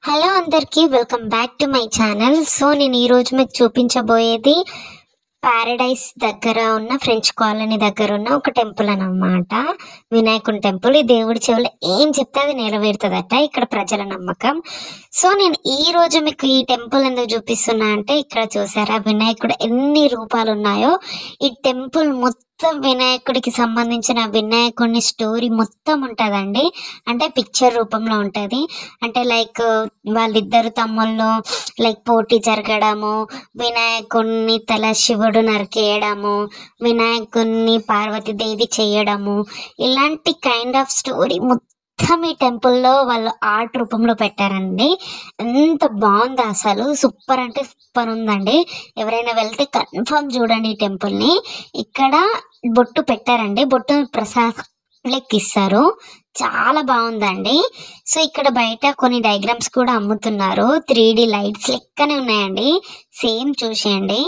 Hello అందరికీ welcome back to my channel. So నేను ఈరోజు మీకు చూపించబోయేది పారడైస్ దగ్గర ఉన్న ఫ్రెంచ్ కాలనీ దగ్గర ఉన్న ఒక టెంపుల్ అన్నమాట. వినాయకుని టెంపుల్. ఈ దేవుడి చెవులు ఏం చెప్తే అది నెరవేరుతుందట, ఇక్కడ ప్రజల నమ్మకం. సో నేను ఈ రోజు మీకు ఈ టెంపుల్ ఎందుకు చూపిస్తున్నా అంటే, ఇక్కడ చూసారా వినాయకుడు ఎన్ని రూపాలు ఉన్నాయో. ఈ టెంపుల్ మొత్తం వినాయకుడికి సంబంధించిన వినాయకుడిని స్టోరీ మొత్తం ఉంటుందండి. అంటే పిక్చర్ రూపంలో ఉంటుంది. అంటే లైక్ వాళ్ళిద్దరు తమ్ముళ్ళు లైక్ పోటీ జరగడము, వినాయకుడిని తల శివుడు నరికేయడము, వినాయకుడిని పార్వతీదేవి చేయడము, ఇలాంటి కైండ్ ఆఫ్ స్టోరీ మొత్తం ఈ టెంపుల్లో వాళ్ళు ఆర్ట్ రూపంలో పెట్టారండి. ఎంత బాగుంది అసలు, సూపర్ అంటే సూపర్ ఉందండి. ఎవరైనా వెళ్తే కన్ఫర్మ్ చూడండి ఈ టెంపుల్ని. ఇక్కడ బొట్టు పెట్టారండి, బొట్టు ప్రసాద్ లెక్కిస్తారు. చాలా బాగుందండి. సో ఇక్కడ బయట కొన్ని డయాగ్రామ్స్ కూడా అమ్ముతున్నారు. 3D లైట్స్ లెక్కనే ఉన్నాయండి. సేమ్ చూసేయండి.